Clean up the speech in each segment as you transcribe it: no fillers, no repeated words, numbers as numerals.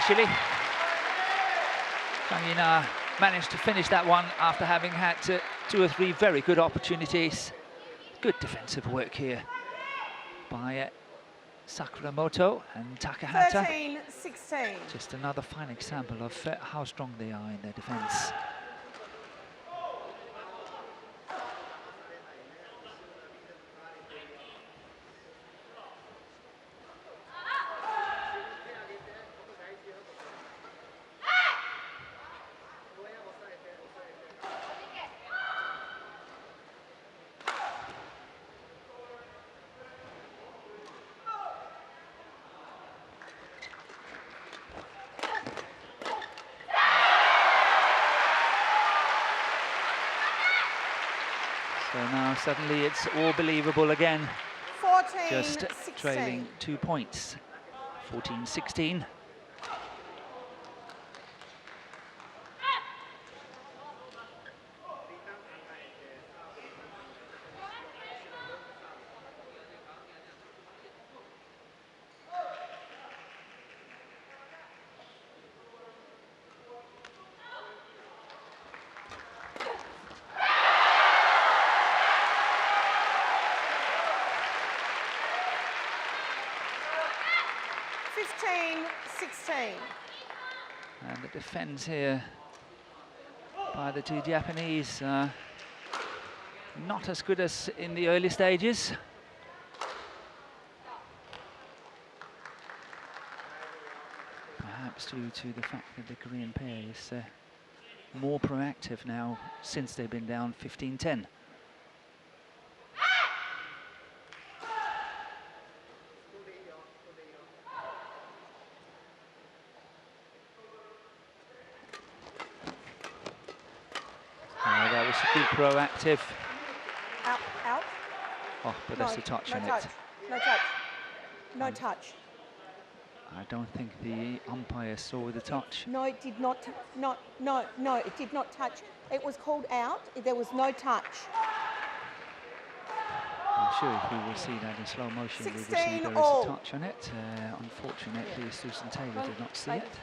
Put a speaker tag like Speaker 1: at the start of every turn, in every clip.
Speaker 1: initially. Chang managed to finish that one after having had 2 or 3 very good opportunities. Good defensive work here by SAKURAMOTO and TAKAHATA.
Speaker 2: 13-16.
Speaker 1: Just another fine example of how strong they are in their defense. So now suddenly it's all believable again.
Speaker 2: 14-16.
Speaker 1: Just trailing 2 points. 14-16. And the defense here by the 2 Japanese, not as good as in the early stages. Perhaps due to the fact that the Korean pair is more proactive now since they've been down 15-10. That was a good proactive.
Speaker 2: Out, out.
Speaker 1: Oh, but that's a touch on it.
Speaker 2: No touch. No touch.
Speaker 1: I don't think the umpire saw the touch.
Speaker 2: No, it did not. No, it did not touch. It was called out. There was no touch.
Speaker 1: I'm sure if we will see that in slow motion, we will see there is a touch on it. Unfortunately, Susan Taylor did not see it.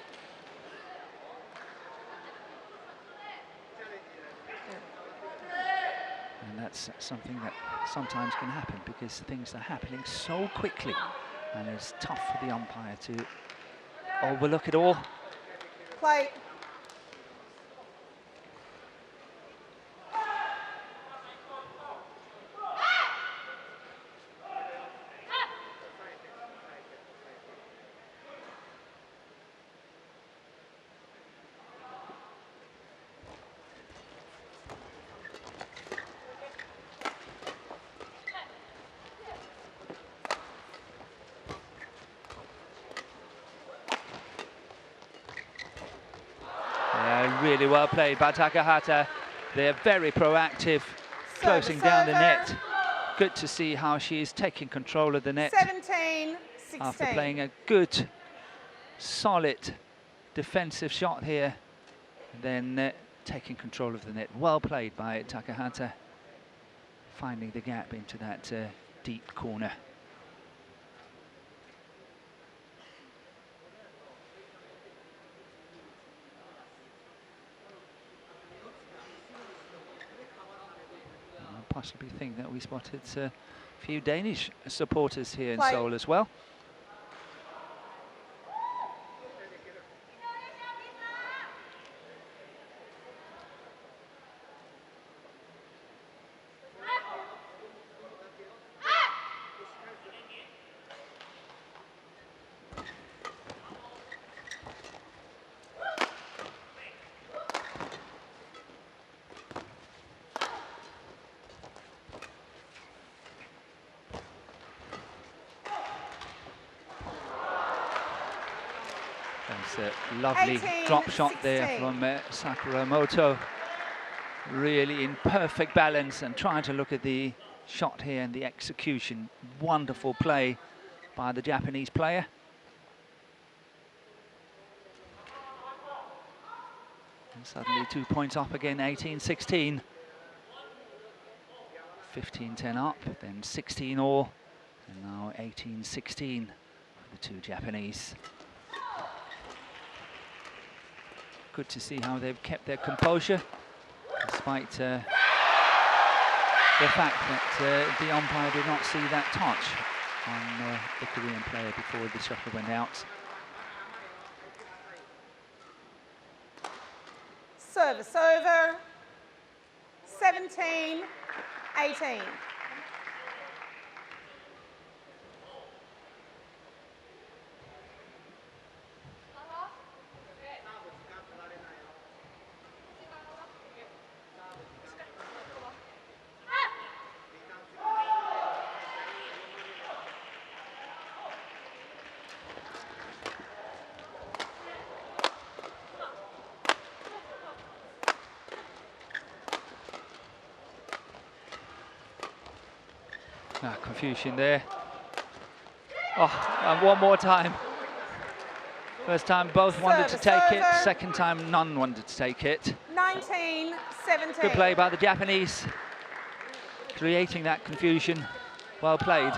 Speaker 1: And that's something that sometimes can happen because things are happening so quickly, and it's tough for the umpire to overlook it all.
Speaker 2: Play.
Speaker 1: Really well played by Takahata. They're very proactive, closing down the net. Good to see how she's taking control of the net.
Speaker 2: 17-16.
Speaker 1: After playing a good, solid defensive shot here, then taking control of the net. Well played by Takahata, finding the gap into that deep corner. Possibly think that we spotted a few Danish supporters here in Seoul as well. That's a lovely drop shot there from SAKURAMOTO. Really in perfect balance and trying to look at the shot here and the execution. Wonderful play by the Japanese player. And suddenly 2 points up again, 18-16. 15-10 up, then 16 all, and now 18-16 for the 2 Japanese. good to see how they've kept their composure, despite the fact that the umpire did not see that touch on the Korean player before the shuttle went out.
Speaker 2: Service over, 17-18.
Speaker 1: Confusion there. Oh, and one more time. First time both wanted to take it, second time none wanted to take it.
Speaker 2: 19-17.
Speaker 1: Good play by the Japanese, creating that confusion. Well played.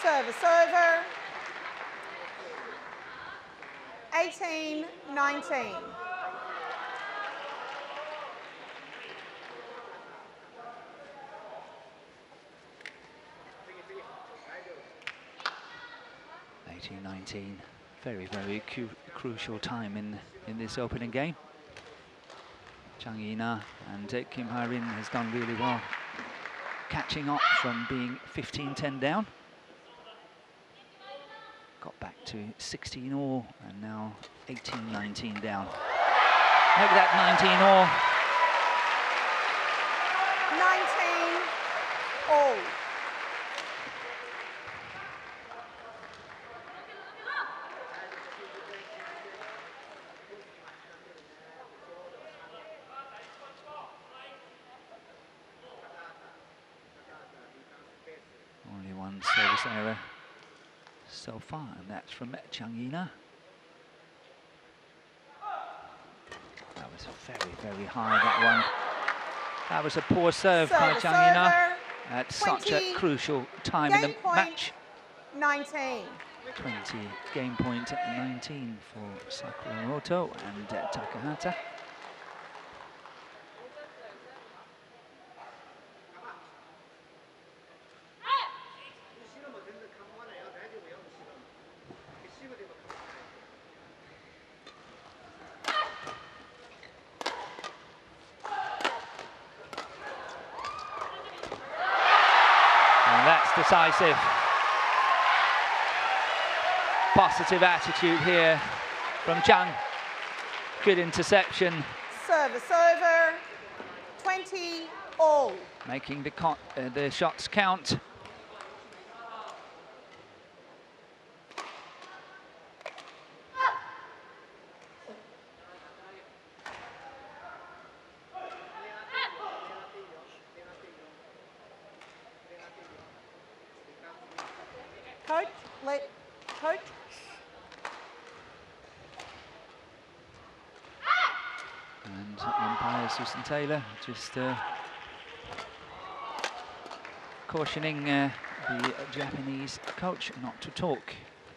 Speaker 2: Service over, 18-19. Very, very crucial time in this opening game. Chang Yi-na and Kim Ha-rin has done really well, catching up from being 15-10 down. Got back to 16 all and now 18-19 down. Make that 19 all. 19 all.
Speaker 1: Only one service error so far, and that's from Chang Yi-na. That was very, very high, that one. That was a poor serve by Chang Yi-na at such a crucial time in the match.
Speaker 2: 19.
Speaker 1: 20 game point at 19 for SAKURAMOTO and TAKAHATA. Decisive. Positive attitude here from Chang. Good interception.
Speaker 2: Service over, 20 all.
Speaker 1: Making the shots count.
Speaker 2: Coach.
Speaker 1: And umpire Susan Taylor just cautioning the Japanese coach not to talk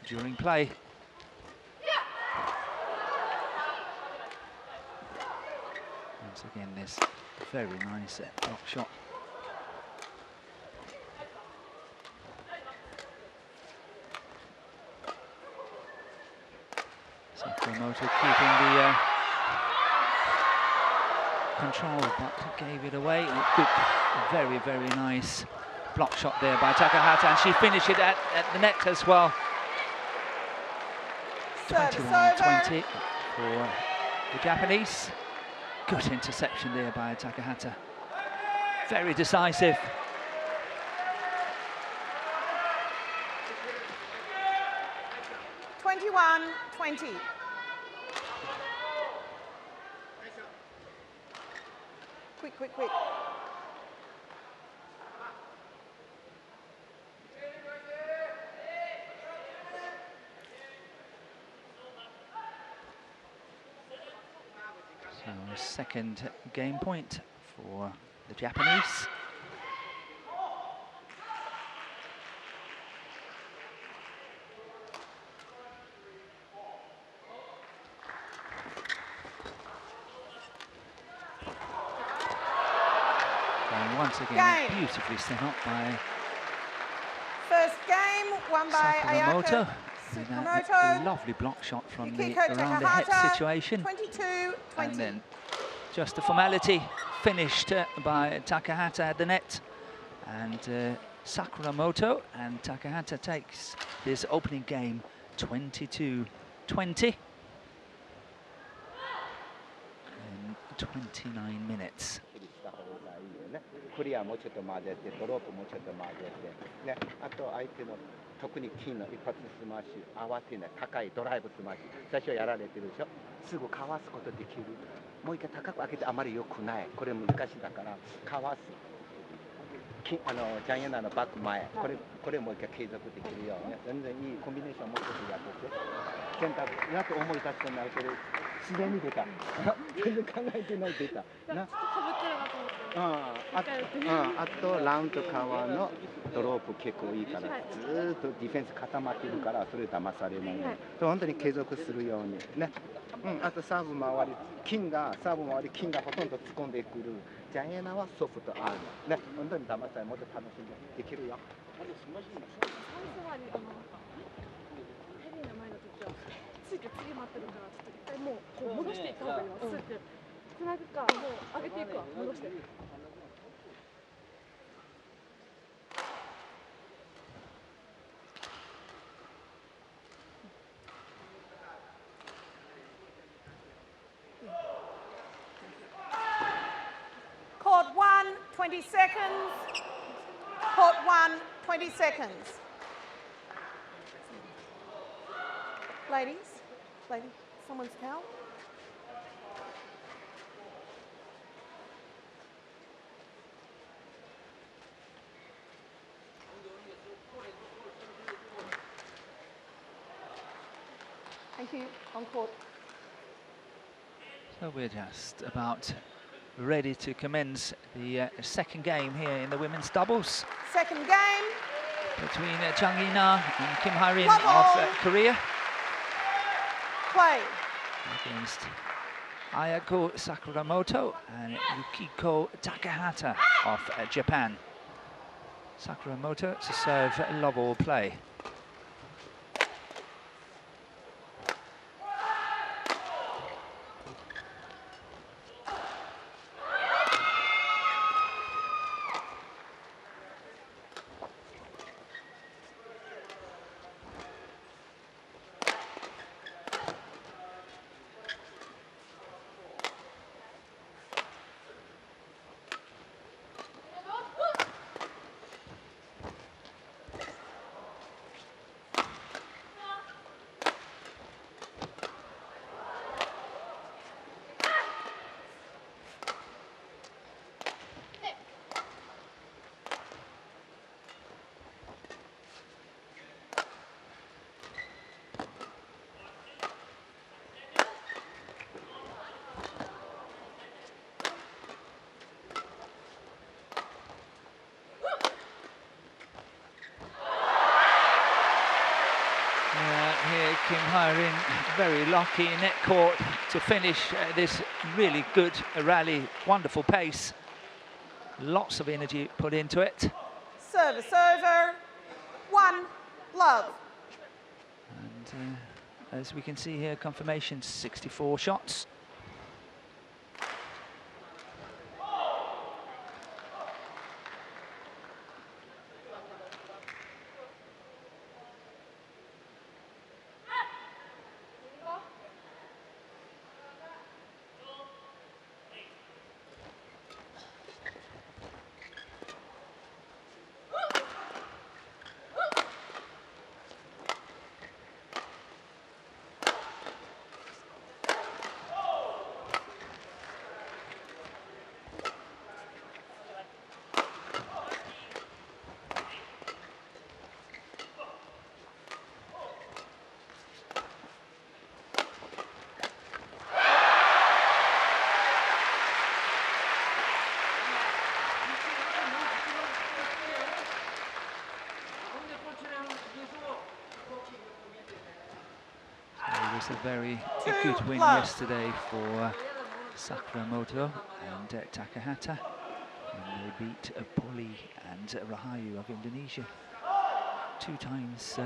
Speaker 1: during play. Once again, this very nice block shot. SAKURAMOTO keeping the control, but gave it away. Good, very, very nice block shot there by TAKAHATA, and she finished it at the net as well. 21-20 for the Japanese. Good interception there by TAKAHATA. Very decisive.
Speaker 2: $21-20. Quick. A second game point for the Japanese. And once again, beautifully set up by
Speaker 3: first game won by
Speaker 2: SAKURAMOTO.
Speaker 3: SAKURAMOTO.
Speaker 2: A lovely block shot from the
Speaker 3: Yukiko
Speaker 2: around the head
Speaker 3: Takahata,
Speaker 2: situation.
Speaker 3: 22-20.
Speaker 2: And then just a formality finished by Takahata at the net. And SAKURAMOTO, and Takahata takes this opening game 22-20 in 29 minutes.
Speaker 4: クリアもうちょっと混ぜて、ドロープもうちょっと混ぜて、ね、あと相手の特に金の一発スマッシュ、慌てない高いドライブスマッシュ、最初やられてるでしょ。すぐかわすことできる。もう一回高く上げてあまり良くない。これ難しいだからかわす。ジャイアナのバック前、これもう一回継続できるように、全然いいコンビネーションもうちょっとやってて、選択やっと思い出すとなるけど、自然に出た。全然考えてない出た。な。あとラウンド側のドロープ結構いいから、ずーっとディフェンス固まってるから、それ騙されないように、本当に継続するようにね。あとサーブ周り、サーブ周り金がほとんど突っ込んでくる。ジャイアナはソフトアームね、本当に騙されもっと楽しんでできるよ。
Speaker 5: ヘビーの前の時はついて次待ってるから、ちょっと一回もうこう戻していった方がいいわ。スッてつなぐか、もう上げていくわ、戻して。
Speaker 3: Court 1, 20 seconds. Court 1, 20 seconds. Ladies, someone's towel. Thank you. On court.
Speaker 2: So we're just about ready to commence the second game here in the women's doubles.
Speaker 3: Second game.
Speaker 2: Between Chang Ina and Kim Hae-rin
Speaker 3: Love all.
Speaker 2: of Korea.
Speaker 3: Play.
Speaker 2: Against Ayako SAKURAMOTO and Yukiko Takahata of Japan. SAKURAMOTO to serve love all play. Here Kim Hae-rin very lucky in net court to finish this really good rally, wonderful pace. Lots of energy put into it.
Speaker 3: Service over. 1, love.
Speaker 2: And as we can see here, confirmation 64 shots. was a very good win
Speaker 3: love.
Speaker 2: yesterday for SAKURAMOTO and TAKAHATA. And they beat Poli and Rahayu of Indonesia. 2 times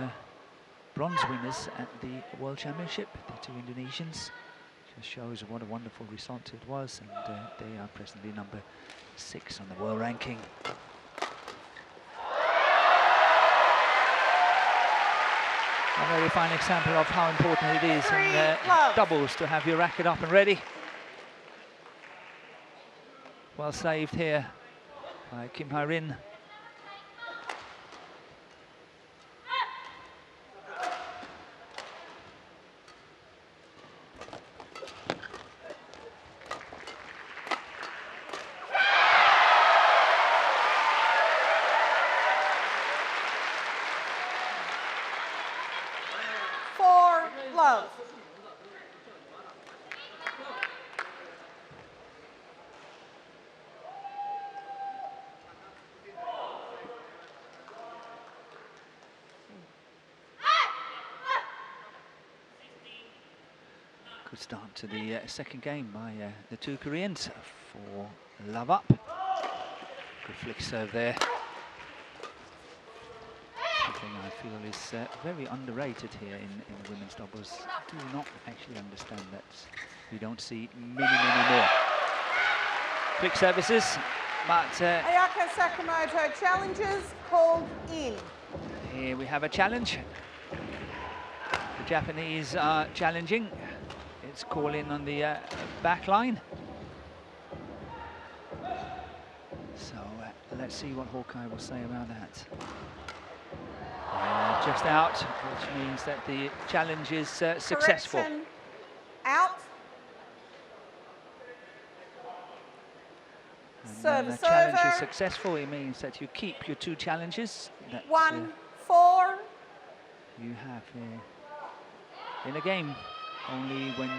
Speaker 2: bronze winners at the World Championship, the 2 Indonesians. Just shows what a wonderful result it was, and they are presently number 6 on the world ranking. A very fine example of how important it is in doubles to have your racket up and ready. Well saved here by Kim Hae-rin.
Speaker 3: Love.
Speaker 2: Good start to the second game by the 2 Koreans for love up. Good flick serve there. Something I feel is very underrated here in women's doubles. I do not actually understand that we don't see many more flick services, but
Speaker 3: Ayaka Sakamoto challenges called in.
Speaker 2: Here we have a challenge. The Japanese are challenging. It's call in on the back line. So let's see what Hawkeye will say about that. Just out, which means that the challenge is successful.
Speaker 3: Correction. Out.
Speaker 2: And
Speaker 3: Serve,
Speaker 2: when the challenge is
Speaker 3: server.
Speaker 2: successful, it means that you keep your 2 challenges that
Speaker 3: 1-4.
Speaker 2: you have in a game. Only when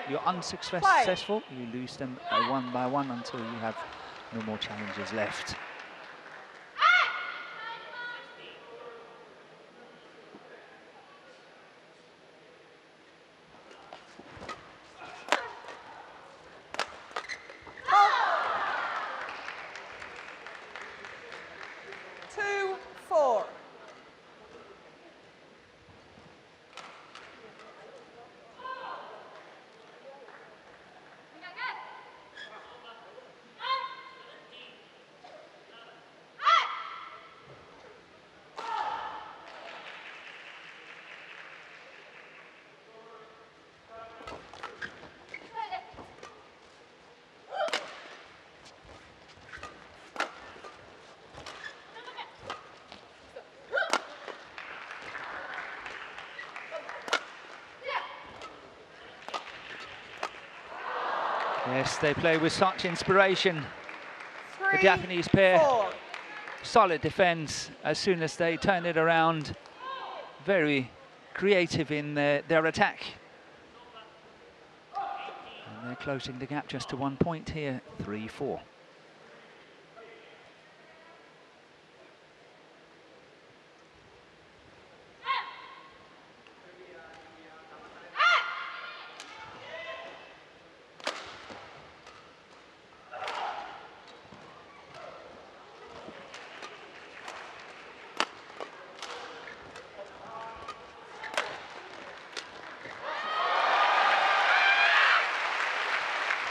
Speaker 2: you're unsuccessful, you lose them 1 by 1 until you have no more challenges left. Yes, they play with such inspiration. The Japanese pair,
Speaker 3: 4.
Speaker 2: solid defense as soon as they turn it around. Very creative in their attack. And they're closing the gap just to 1 point here, 3-4.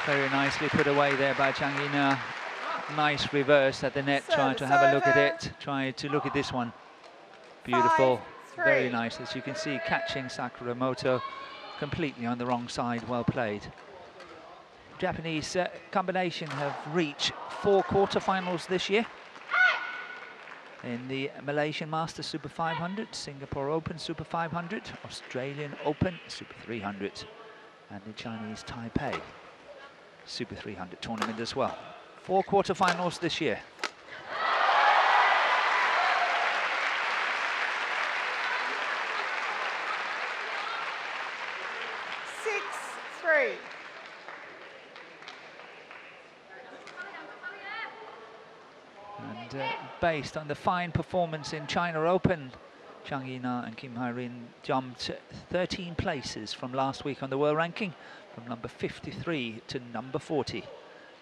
Speaker 2: Very nicely put away there by Chang Ina. Nice reverse at the net, trying to have a look at it. Try to look at this one. Beautiful,
Speaker 3: 5-3.
Speaker 2: very nice. As you can see, catching SAKURAMOTO completely on the wrong side. Well played. Japanese combination have reached 4 quarterfinals this year. In the Malaysian Masters Super 500, Singapore Open Super 500, Australian Open Super 300, and the Chinese Taipei Super 300 tournament as well. 4 quarterfinals this year. And based on the fine performance in China Open Chang Yi-na and Kim Hai-rin jumped 13 places from last week on the world ranking, from number 53 to number 40,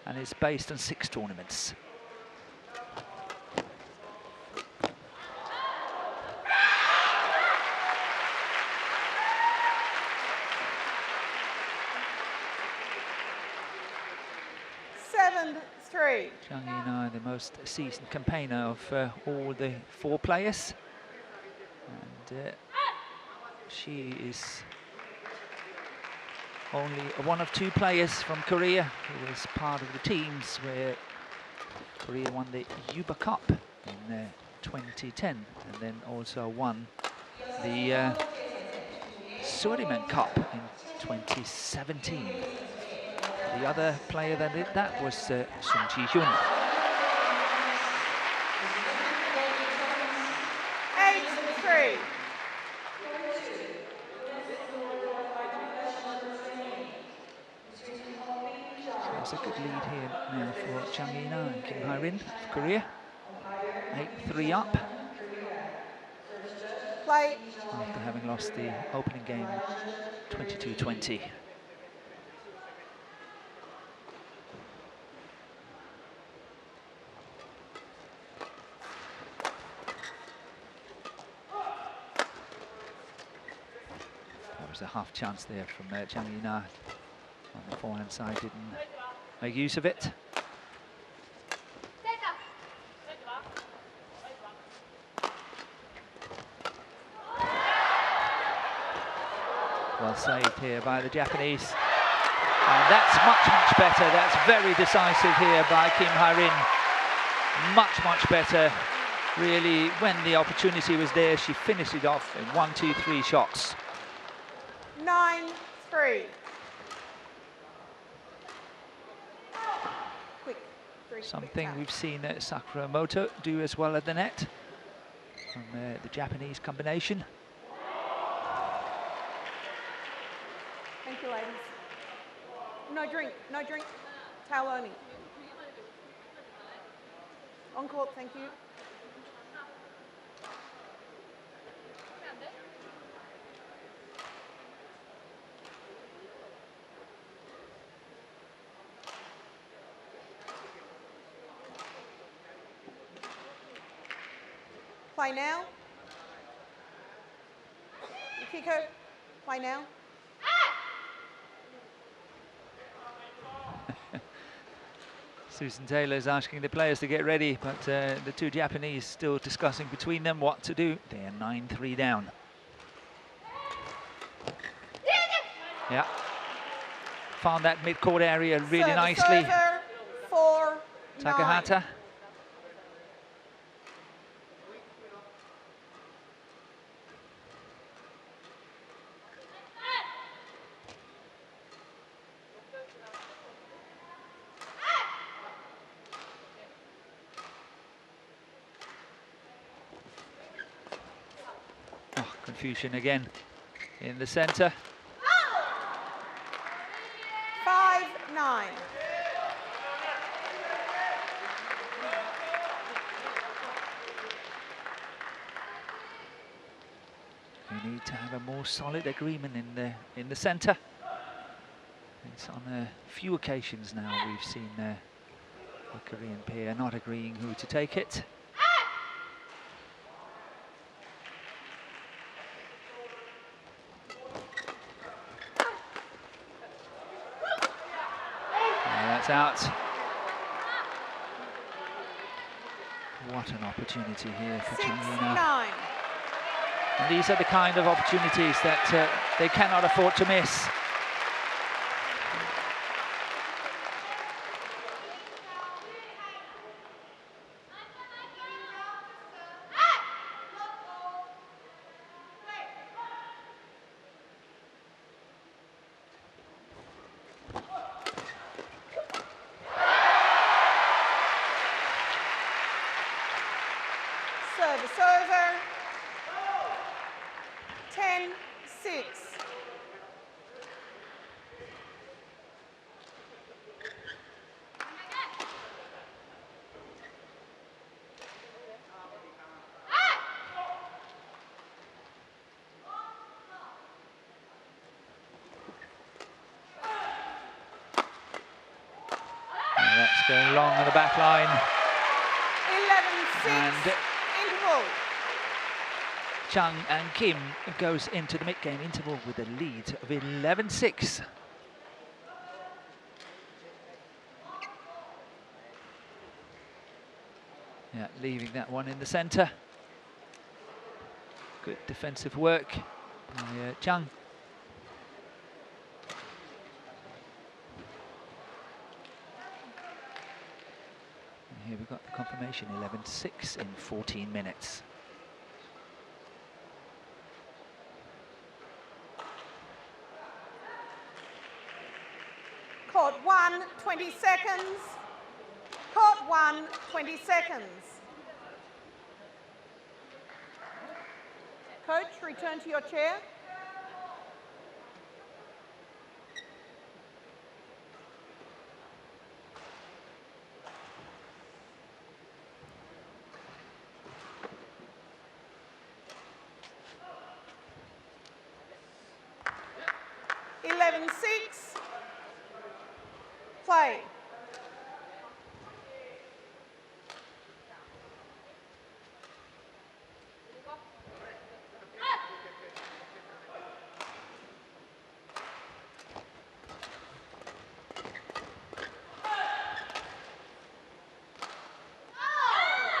Speaker 2: and it's based on 6 tournaments. Chang Yi-na, the most seasoned campaigner of all the 4 players, and she is only one of 2 players from Korea who was part of the teams where Korea won the Yuba Cup in 2010, and then also won the Sudirman Cup in 2017. The other player that did that was Sung Ji-hyun.
Speaker 3: 8-3.
Speaker 2: There's a good lead here now for Chang Yi-na and Kim Hai-rin of Korea. 8-3 up.
Speaker 3: Play.
Speaker 2: After having lost the opening game 22-20. A half chance there from Chang Yi-na on the forehand side, didn't make use of it. Well saved here by the Japanese, and that's much better. That's very decisive here by Kim Hai-rin. Much better. Really, when the opportunity was there, she finished it off in 1, 2, 3 shots.
Speaker 3: 9-3.
Speaker 2: Something we've seen SAKURAMOTO do as well at the net from the Japanese combination.
Speaker 3: Thank you, ladies. No drink, no drink. Towel only. On court, thank you. Play now. Yukiko, play now.
Speaker 2: Susan Taylor is asking the players to get ready, but the 2 Japanese still discussing between them what to do. They're 9-3 down. Yeah. Found that mid-court area really nicely.
Speaker 3: Server, 4-9.
Speaker 2: Takahata. Confusion again in the center.
Speaker 3: 5-9.
Speaker 2: We need to have a more solid agreement in the center. It's on a few occasions now we've seen the Korean pair not agreeing who to take it. That's out. What an opportunity here for Chang Yi-na.
Speaker 3: 6-9.
Speaker 2: And these are the kind of opportunities that they cannot afford to miss.
Speaker 3: Service over. 10-6.
Speaker 1: Going long on the back line.
Speaker 3: 11-6,
Speaker 1: And
Speaker 3: interval.
Speaker 1: Chang and Kim goes into the mid-game interval with a lead of 11-6. Yeah, leaving that one in the centre. Good defensive work by Chang. And here we've got the confirmation, 11-6 in 14 minutes.
Speaker 3: Court 1, 20 seconds. Court 1, 20 seconds. Coach, return to your chair. Play.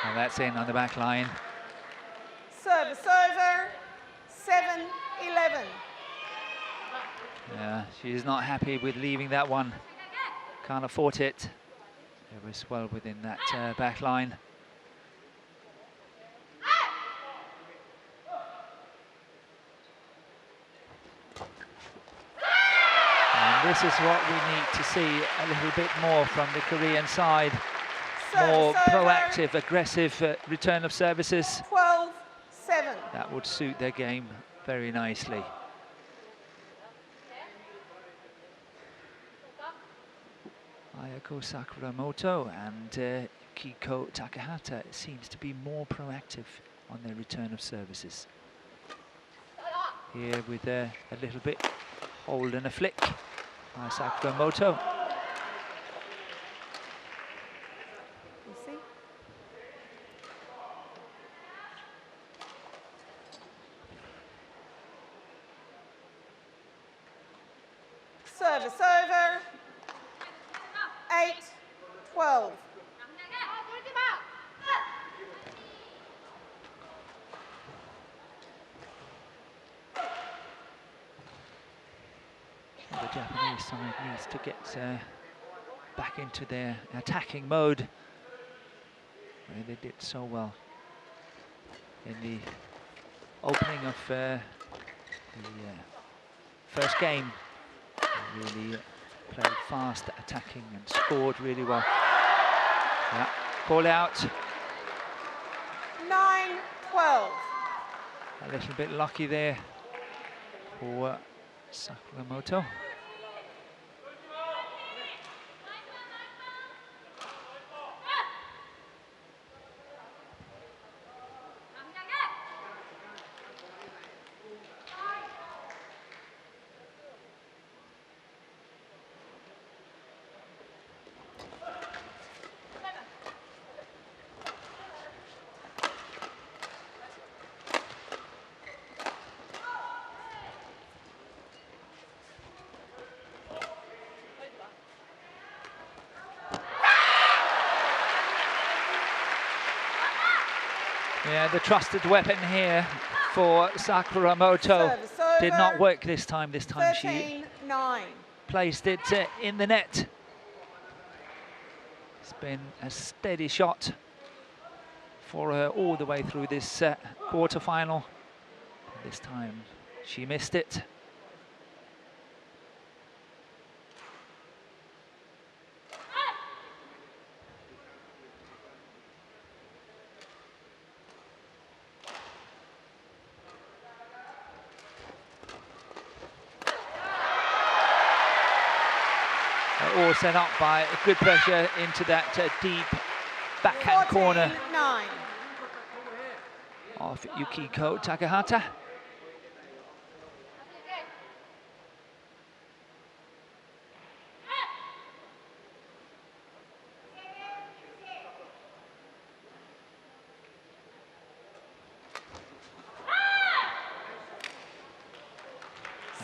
Speaker 1: And that's in on the back line.
Speaker 3: Service over, 7-11.
Speaker 1: Yeah, she's not happy with leaving that one. Can't afford it. It was well within that back line. And this is what we need to see a little bit more from the Korean side. More proactive, aggressive return of services.
Speaker 3: 12-7.
Speaker 1: That would suit their game very nicely. Ayako Sakuramoto and Kiko Takahata seems to be more proactive on their return of services. Here with a little bit hold and a flick by Sakuramoto.
Speaker 3: You see? Service over. 8-12.
Speaker 1: The Japanese side needs to get back into their attacking mode, where they did so well in the opening of the first game. They really played fast, attacking, and scored really well. Yeah, call out.
Speaker 3: 9-12.
Speaker 1: A little bit lucky there for Sakuramoto. Yeah, the trusted weapon here for Sakuramoto did not work this time. This time she placed it in the net. It's been a steady shot for her all the way through this quarter-final. This time she missed it. All set up by good pressure into that deep backhand corner of Yukiko Takahata.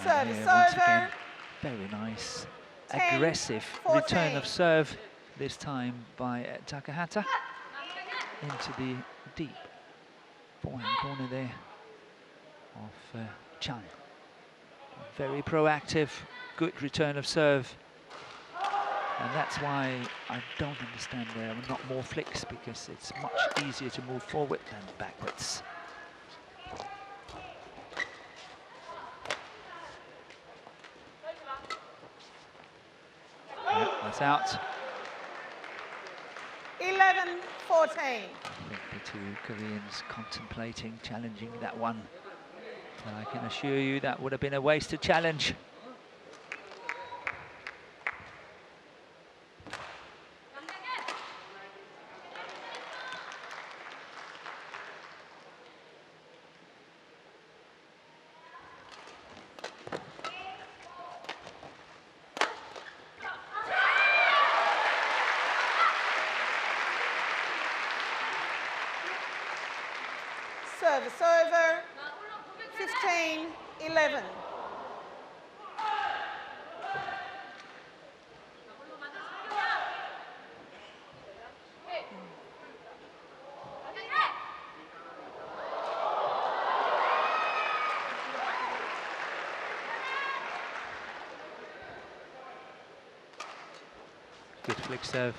Speaker 3: Serve,
Speaker 1: here, once
Speaker 3: server.
Speaker 1: again, very nice,
Speaker 3: 10,
Speaker 1: aggressive
Speaker 3: 14.
Speaker 1: return of serve, this time by Takahata into the deep forehand corner there of Chang. Very proactive, good return of serve. And that's why I don't understand there are not more flicks, because it's much easier to move forward than backwards. Yeah, that's out.
Speaker 3: 11, 14.
Speaker 1: I think the two Koreans contemplating challenging that one. But I can assure you that would have been a wasted challenge.
Speaker 3: Service over. 15, 11.
Speaker 1: Good flick serve.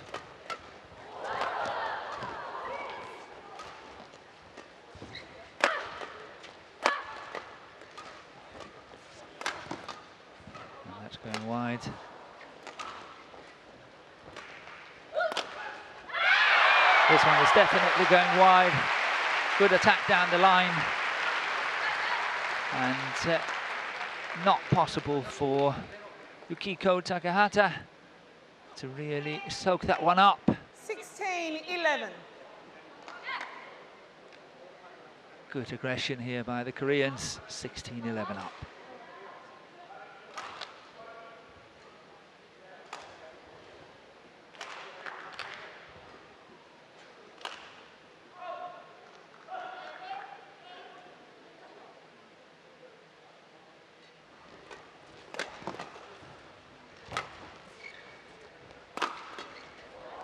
Speaker 1: And that's going wide. This one is definitely going wide. Good attack down the line. And not possible for Yukiko Takahata to really soak that one up.
Speaker 3: 16, 11.
Speaker 1: Good aggression here by the Koreans. 16-11 up.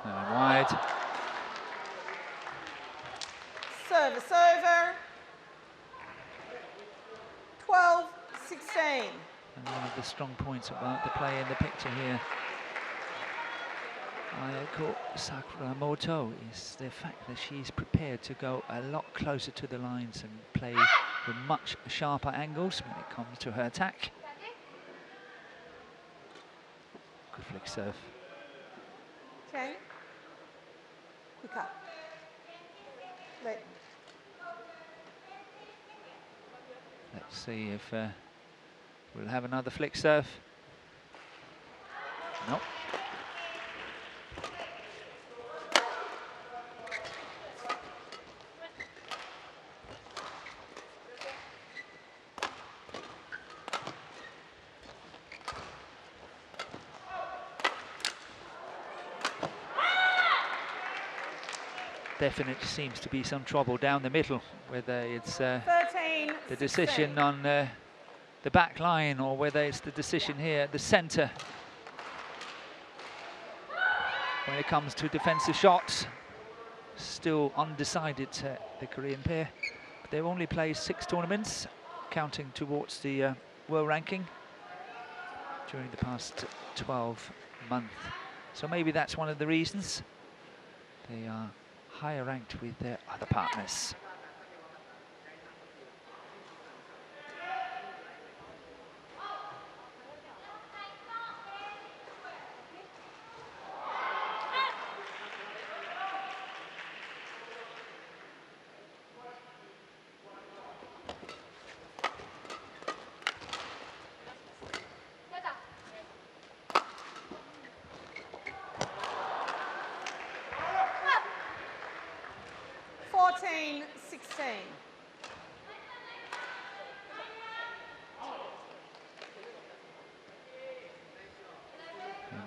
Speaker 1: And wide.
Speaker 3: Service over. 12, 16.
Speaker 1: And one of the strong points about the play in the picture here, Ayako Sakuramoto, is the fact that she's prepared to go a lot closer to the lines and play with much sharper angles when it comes to her attack. Good flick serve.
Speaker 3: Chang. Quicker. Late.
Speaker 1: Let's see if we'll have another flick serve. Nope. Definitely seems to be some trouble down the middle, whether it's
Speaker 3: 13,
Speaker 1: the decision on the back line or whether it's the decision here at the centre. When it comes to defensive shots, still undecided, the Korean pair. But they've only played 6 tournaments, counting towards the world ranking during the past 12 months. So maybe that's one of the reasons. They are higher ranked with their other partners.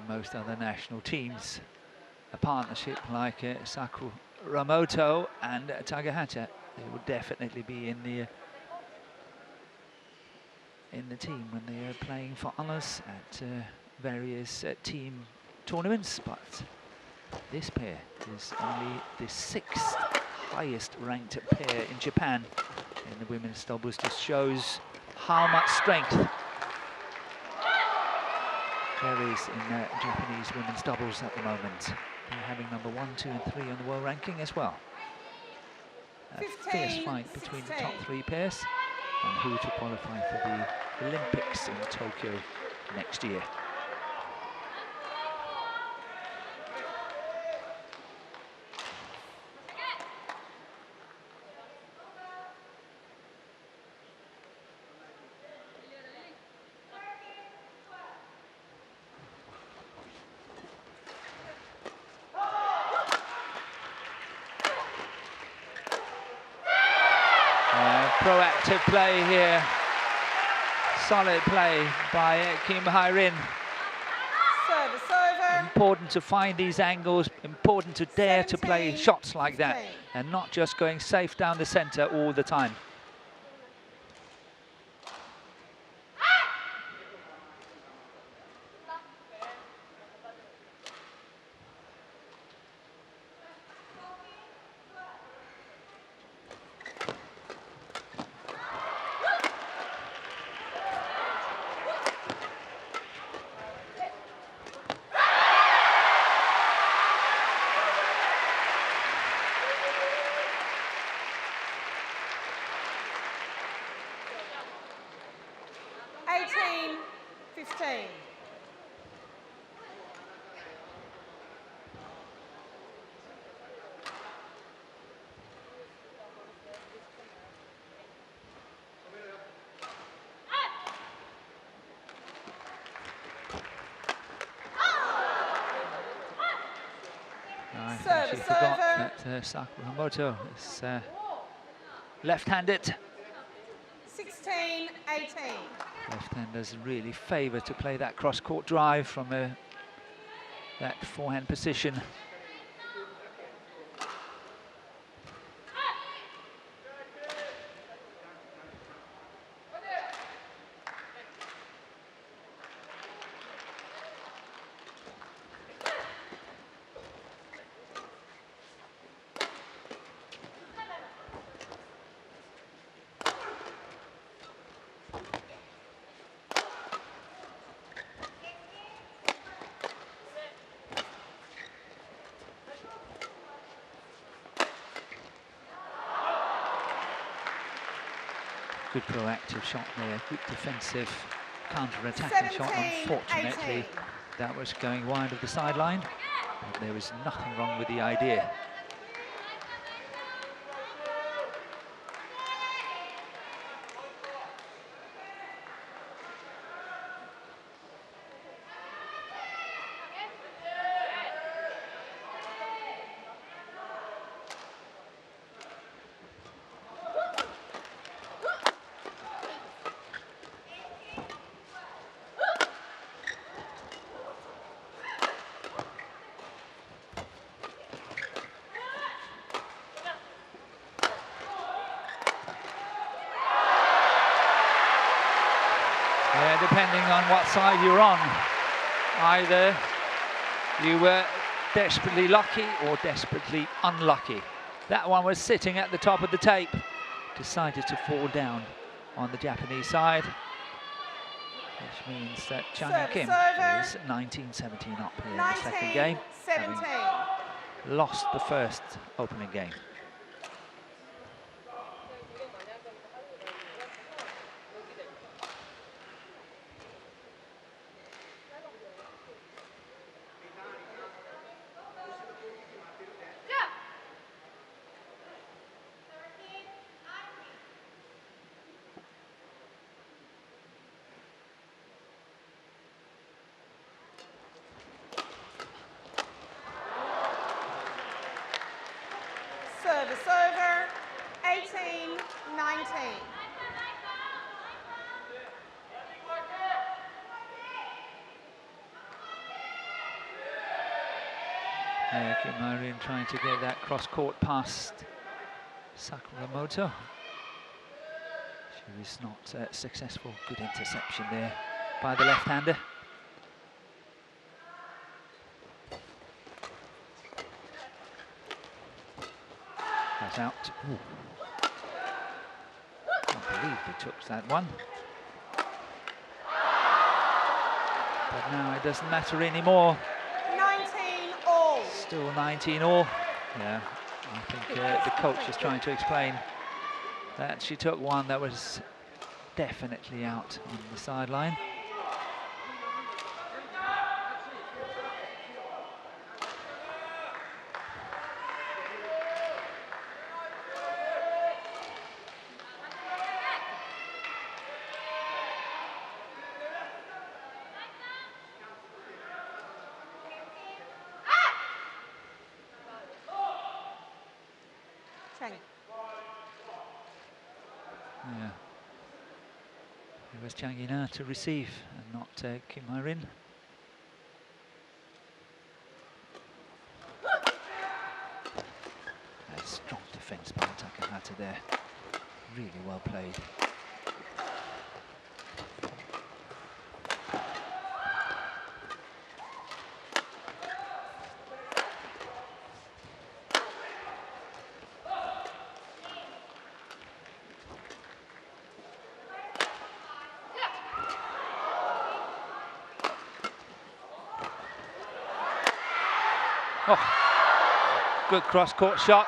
Speaker 1: Most other national teams, a partnership like SAKURAMOTO and TAKAHATA, they would definitely be
Speaker 2: in the team when they are playing for honours at various team tournaments, but this pair is only the 6th highest ranked pair in Japan in the women's doubles. Just shows how much strength there is in Japanese women's doubles at the moment. They're having number 1, 2 and 3 on the world ranking as well. A fierce fight between the top 3 pairs on who to qualify for the Olympics in Tokyo next year. Proactive play here, solid play by Kim Hai-rin.
Speaker 3: Service over.
Speaker 2: Important to find these angles, important to dare to play
Speaker 3: 17,
Speaker 2: shots like that
Speaker 3: 15.
Speaker 2: and not just going safe down the centre all the time. She forgot that SAKURAMOTO is left-handed.
Speaker 3: 16-18.
Speaker 2: Left-handers really favour to play that cross-court drive from that forehand position. Good proactive shot there, good defensive counter-attacking shot. Unfortunately, that was going wide of the sideline, but there was nothing wrong with the idea. Depending on what side you're on, either you were desperately lucky or desperately unlucky. That one was sitting at the top of the tape, decided to fall down on the Japanese side, which means that Chang and Kim is 19-17 up here in the second game, having lost the first opening game.
Speaker 3: Service over, 18-19.
Speaker 2: Kim Hai-rin trying to get that cross-court past SAKURAMOTO. who is not successful. Good interception there by the left-hander. That's out. Ooh. I believe he took that one. But now it doesn't matter anymore.
Speaker 3: 19 all.
Speaker 2: Still 19 all. Yeah, I think the coach is trying to explain that she took one that was definitely out on the sideline.
Speaker 3: Chang.
Speaker 2: Yeah. It was Chang Yina to receive and not Kim Hai-rin. A strong defence by Takahata there. Really well played. Oh, good cross-court shot.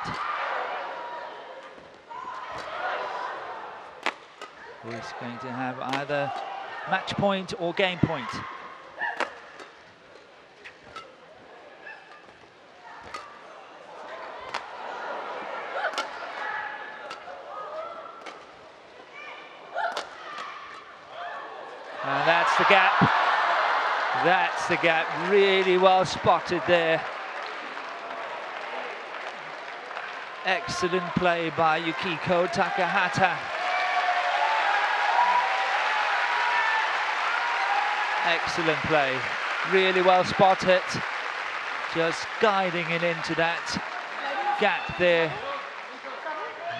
Speaker 2: Who's going to have either match point or game point? And that's the gap. That's the gap. Really well spotted there. Excellent play by Yukiko Takahata. Excellent play. Really well spotted. Just guiding it into that gap there.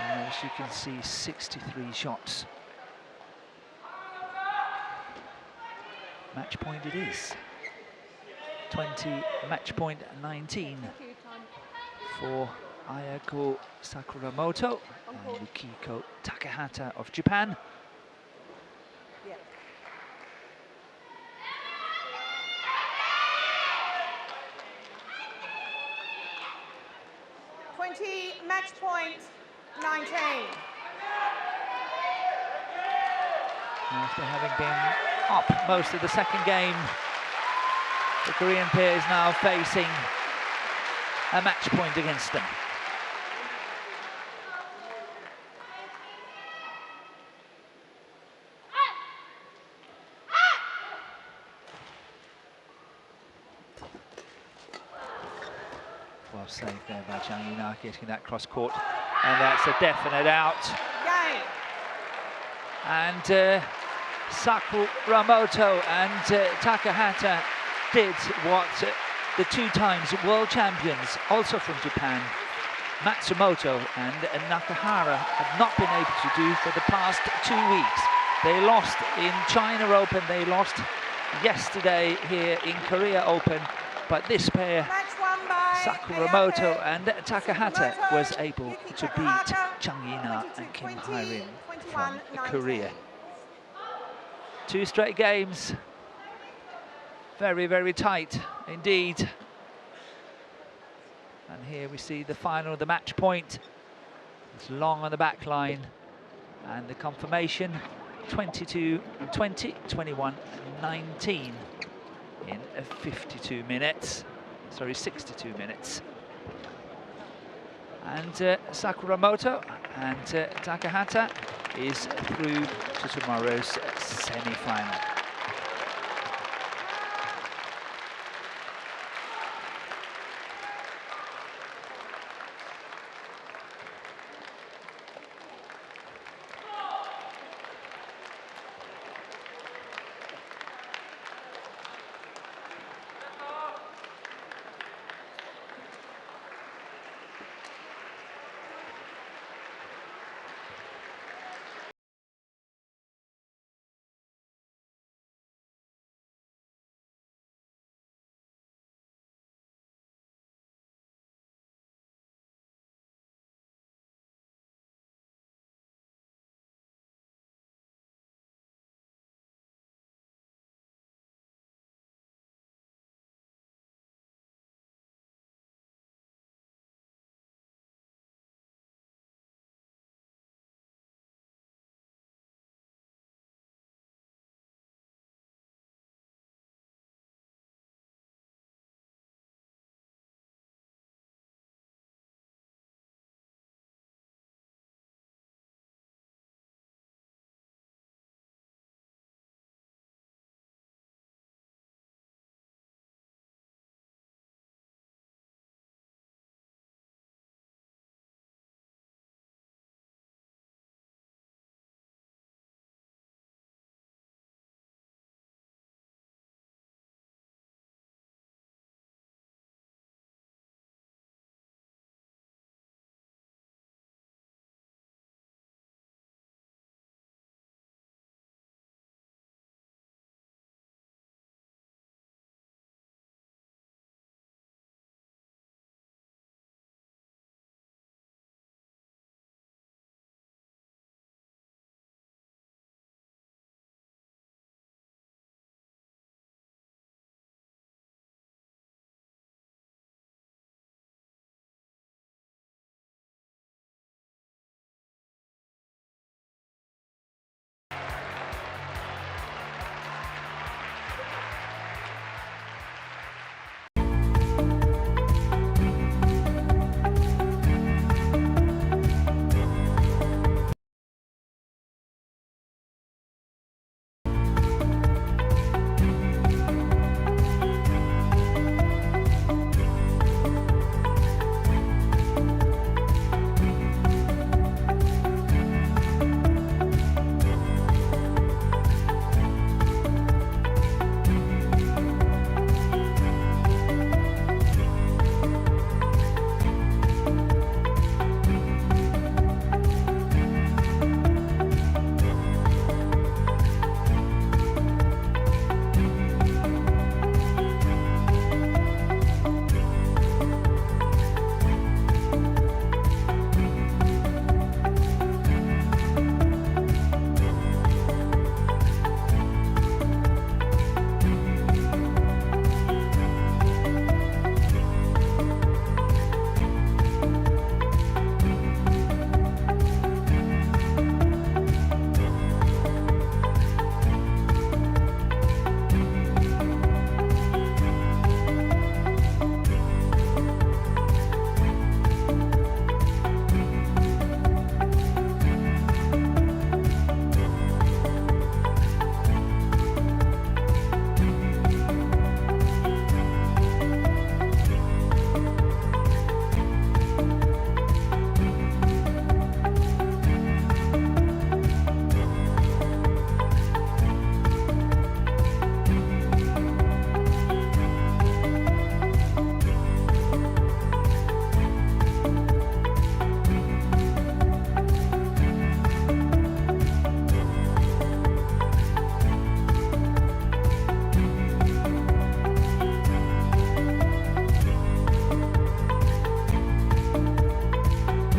Speaker 2: And as you can see, 63 shots. Match point it is. 20, match point 19 for Ayako Sakuramoto and Yukiko Takahata of Japan.
Speaker 3: Yeah. Match point 19.
Speaker 2: After having been up most of the second game, the Korean pair is now facing a match point against them. Well saved there by Chang Yina, getting that cross court, and that's a definite out.
Speaker 3: Game.
Speaker 2: And Sakuramoto and Takahata did what the two times world champions, also from Japan, Matsumoto and Nakahara, have not been able to do for the past 2 weeks. They lost in China Open, they lost yesterday here in Korea Open, but this pair, Sakuramoto and Takahata, was able to beat Chang Yina and Kim Hai-rin from Korea. 2 straight games. Very, very tight indeed. And here we see the final, the match point. It's long on the back line. And the confirmation, 22-20, 21-19 in 52 minutes. Sorry, 62 minutes. And Sakuramoto and Takahata is through to tomorrow's semi-final.